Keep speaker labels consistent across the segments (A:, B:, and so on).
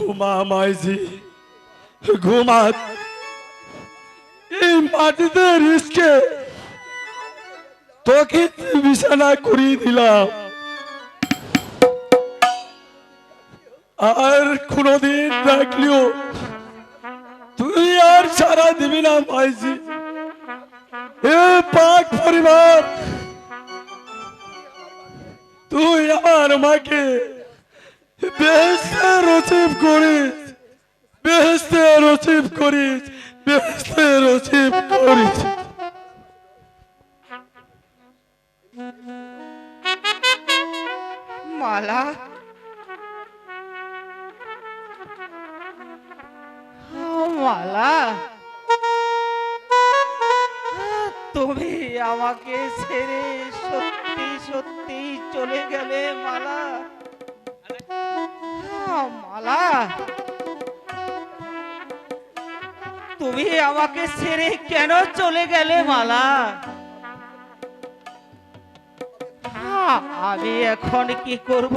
A: ঘুমা মাইজি ঘুমা। এই মাটিতে রিস্কে তোকে বিছানা করিয়ে দিলাম, আর কোনদিন ডাকলিও তুই আর সারা দিবি না মাইজি। এ পাক পরিবার, তুই আমার মাকে বেহেশতে নসিব করিস, বেহেশতে নসিব করিস, বেহেশতে নসিব করিস।
B: মালা, মালা, তুমি আমাকে ছেড়ে সত্যি সত্যি চলে গেলে মালা। মালা, তুমি আমাকে ছেড়ে কেন চলে গেলে মালা? আমি এখন কি করব?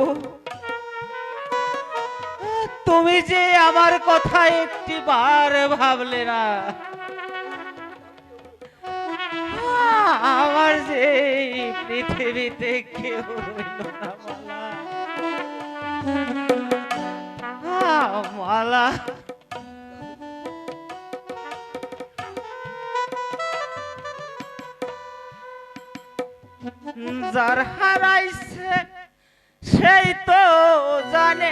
B: তুমি যে আমার কথা একটিবার ভাবলে না। আমার যে পৃথিবীতে কেউ রইল না মালা। মালা, যার হারাইছে সেই তো জানে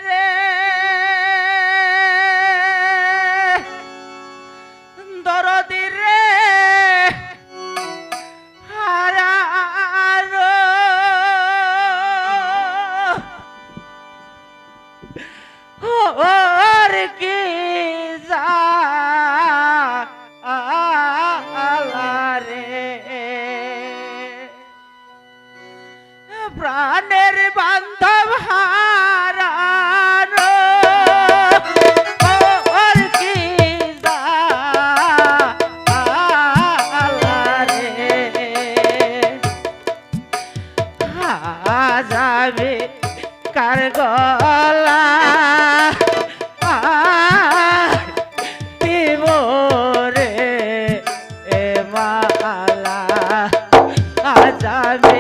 B: রে, দরদি রে হারানো। ওর কি প্রাণের বান্ধব হারানো, ওর কি যাবে কার গলা দিব রে মালা, যাবে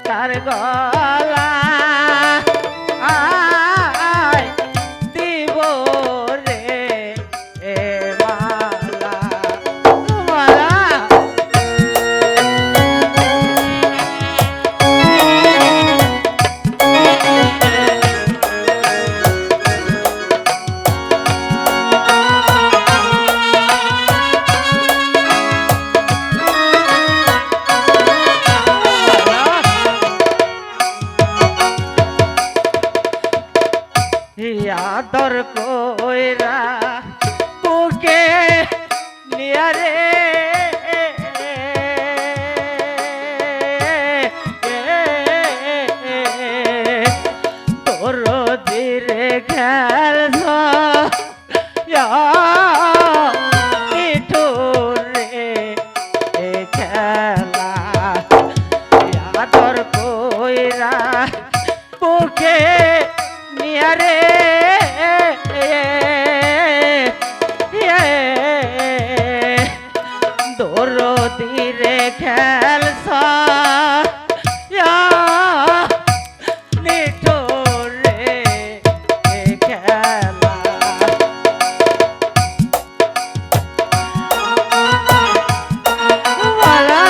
B: কার গলা দিব রে মালা। মালা, আদর কইরা তোকে নিয়া রে তোর দিরে খেল রে খেলা। আদর কইরা তোকে নিয়া রে দরদিরে খেলছা নিঠোরে খেলা। মালা,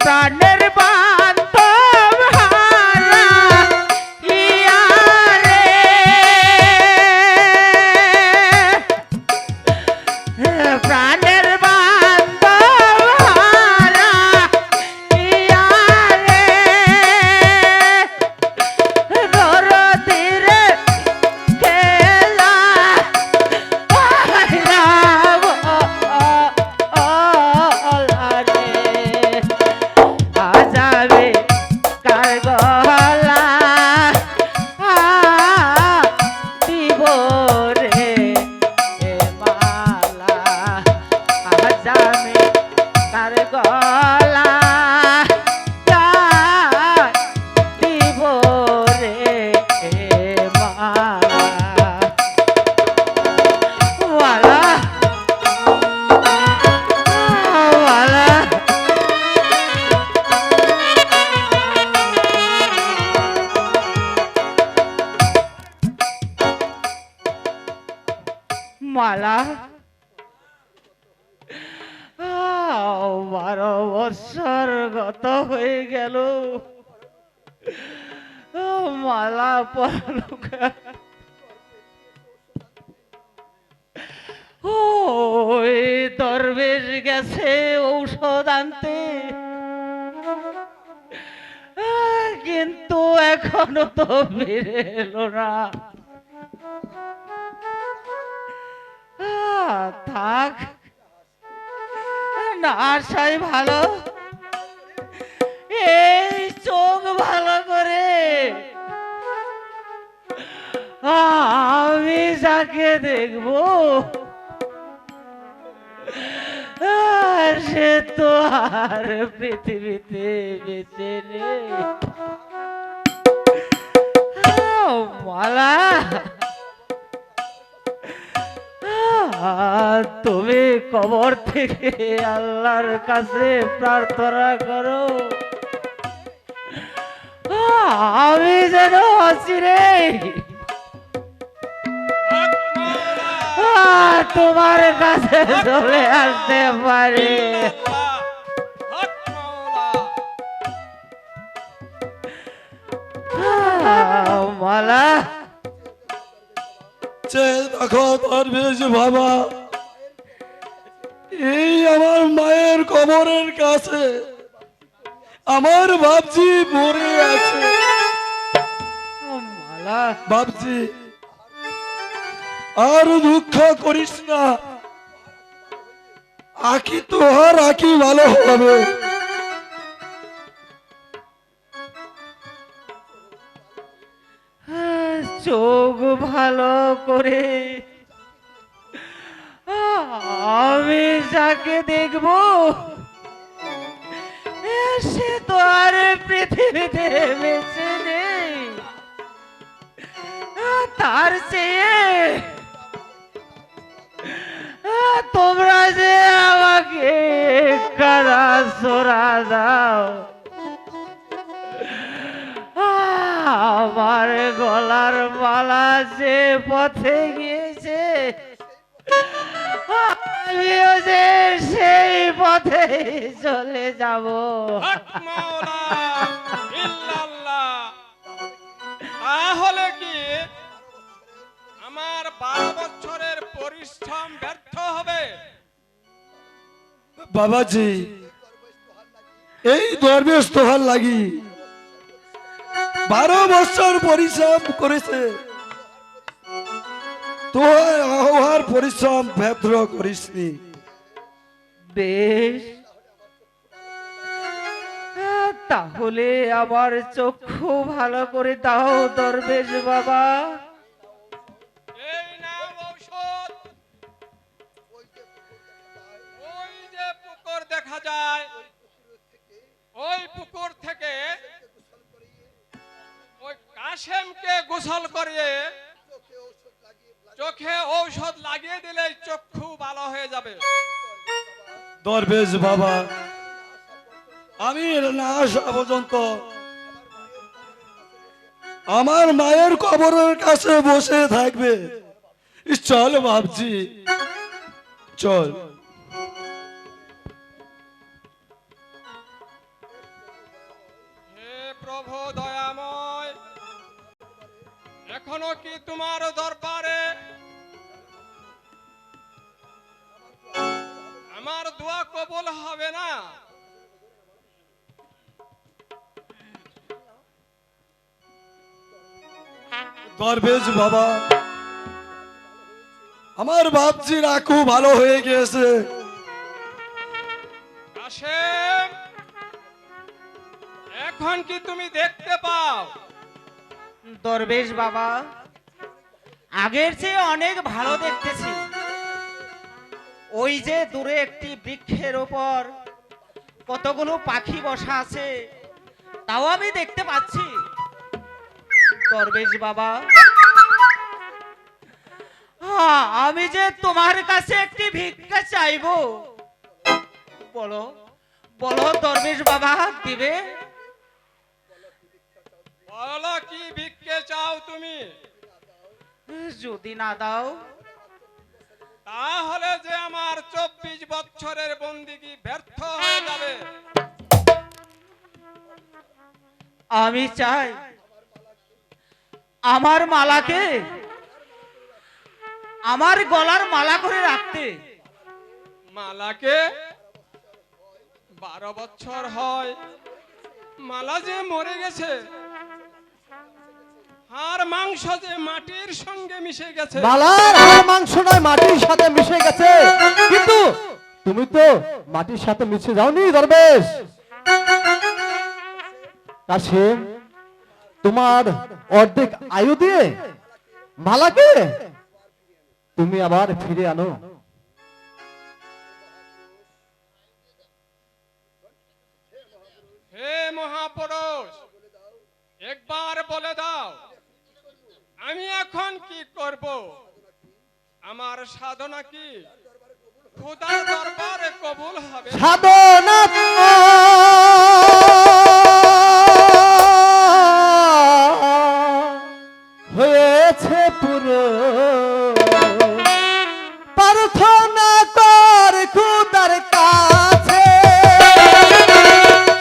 B: প্রাণের বান্ধব হারা ইয়া রে, প্রাণের বান্ধব হারা ইয়া রে, দরদিরে খেলা রে। আজা মালা 12 বছর গত হয়ে গেল, মালা পরলোক। ওই দরবেশ গেছে ঔষধ আনতে, কিন্তু এখনো তো ফিরে এলো না। থাক, না আসাই ভালো। এই চোখ ভালো করে আমি যাকে দেখবো সে তো আর পৃথিবীতে বেঁচে নেই। মালা, তুমি কবর থেকে আল্লাহর কাছে প্রার্থনা করো আমি যেন অচিরে তোমার কাছে চলে আসতে পারি। মালা,
A: দেখো দরবেশ বাবা, এই আমার মায়ের কবরের কাছে আমার বাপজি মরে আছে।
B: মালা,
A: বাপজি আর দুঃখ করিস না, আকি তোহার আকি ভালো হবে।
B: চোখ ভালো করে আমি যাকে দেখবো সে তো আর পৃথিবীতে বেঁচে নেই। তার চেয়ে তোমরা যে আমাকে কারা সরা দাও, আমার গলার মালা যে পথে গিয়েছে আমিও যে সেই পথে চলে যাব।
C: তাহলে কি আমার 12 বছরের পরিশ্রম ব্যর্থ হবে?
A: বাবাজি, এই দরবেশ তোহার লাগি 12 বছর পরিশ্রম করেছে, তোহার পরিশ্রম ব্যর্থ করিসনি।
B: বেশ, তাহলে আমার চক্ষু ভালো করে দাও দরবেশ বাবা।
C: এই নাও ঔষধ। ওই যে পুকুর দেখা যায়, ওই পুকুর থেকে ওই কাশেমকে গোসল করিয়ে চোখে ঔষধ লাগিয়ে দিলেই চক্ষু ভালো হয়ে যাবে।
A: দরবেশ বাবা, আমি না আসা পর্যন্ত আমার মায়ের কবরের কাছে বসে থাকবে। চল বাপজি, চল।
C: হে প্রভু দয়াময়, এখনো কি তোমার দরবারে আমার দোয়া কবুল হবে না?
A: দরবেশ বাবা, আমার বাপজির আঁকু ভালো হয়ে গিয়েছে।
C: কাশেম, এখন কি তুমি দেখতে পাও?
B: দরবেশ বাবা, আগের চেয়ে অনেক ভালো দেখতেছি। ওই যে দূরে একটি বৃক্ষের উপর কতগুলো পাখি বসা আছে, তাও আমি দেখতে পাচ্ছি। দরবেশ বাবা, আমি যে তোমার কাছে একটি ভিক্ষা চাইবো, বলো বলো দরবেশ বাবা, দিবে?
C: বলো কি ভিক্ষে চাও তুমি?
B: যদি না দাও
C: তাহলে যে আমার 24 বছরের বন্দিগি ব্যর্থ হয়ে যাবে।
B: আমি চাই আমার মালাকে আমার গলার মালা করে রাখতে।
C: মালাকে 12 বছর হয়, মালা যে মরে গেছে, আর মাংস যে মাটির সঙ্গে মিশে গেছে।
D: মালার আর মাংস নয়, মাটির সাথে মিশে গেছে। কিন্তু তুমি তো মাটির সাথে মিশে যাওনি দরবেশ। কাশিম, তোমার অর্ধেক আয়ু দিয়ে মালাকে তুমি আবার ফিরে আনো।
C: হে মহাপুরুষ, একবার বলে দাও আমি এখন কি করব? আমার সাধনা কি খোদার দরবারে কবুল হবে?
D: সাধনা হয়েছে পুরো, প্রার্থনা কর খোদার কাছে।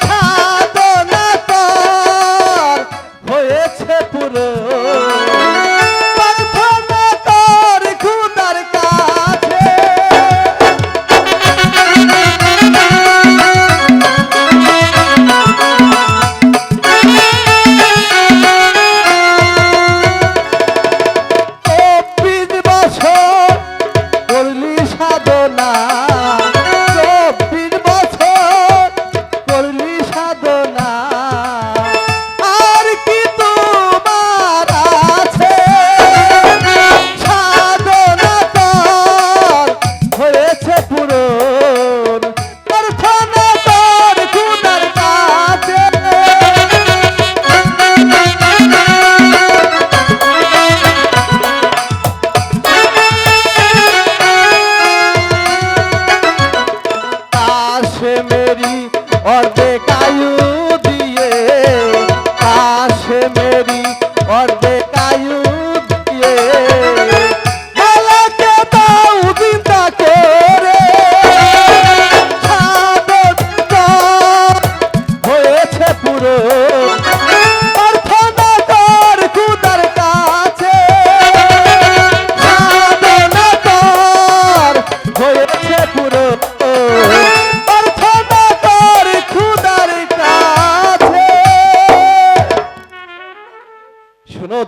D: সাধনা কর হয়েছে পুরো, প্রার্থনা কর খোদার কাছে।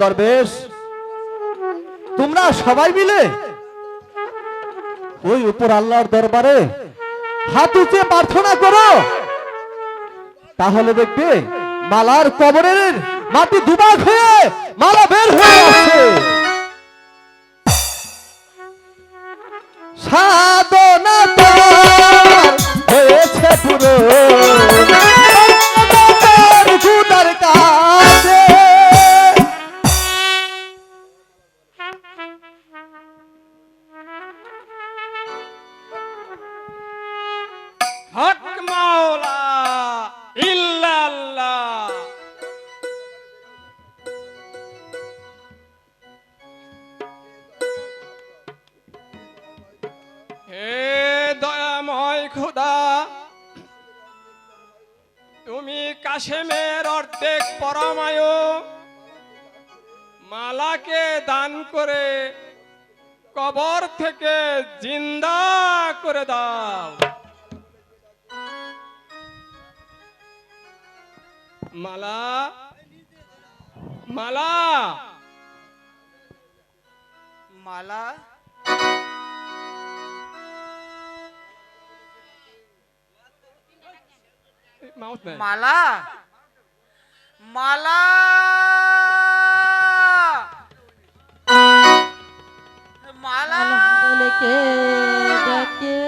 D: দরবেশ, তোমরা সবাই মিলে ওই উপর আল্লাহর দরবারে হাত উঁচিয়ে প্রার্থনা করো, তাহলে দেখবে মালার কবরের মাটি দুভাগ হয়ে মালা বের হয়ে আসছে। সাধনা হয়েছে পুরো, খোদার কাছে।
C: হক মাওলা ইল্লাল্লাহ। হে দয়াময় খোদা, তুমি কাশেমের অর্ধেক পরমায়ু মালাকে দান করে কবর থেকে জিন্দা করে দাও। মালা মালা
B: মালা
C: মাউথ নাই।
B: মালা মালা মালা
E: বলে কে ডাকে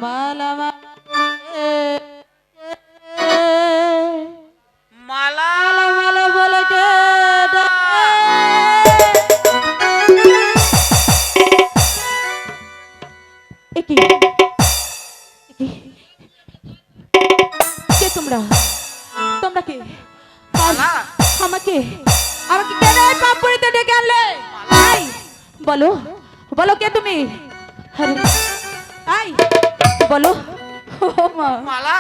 E: মালা
B: মালা
E: মালা বলে কে ডাকে। কে তোমরা? তোমরা কে?
B: মালা
E: আমাকে আমাকে কেন এই পাপড়িতে ডেকে আনলে? বলো বলো কে তুমি? আরে, আই বলো। ও মা,
B: মালা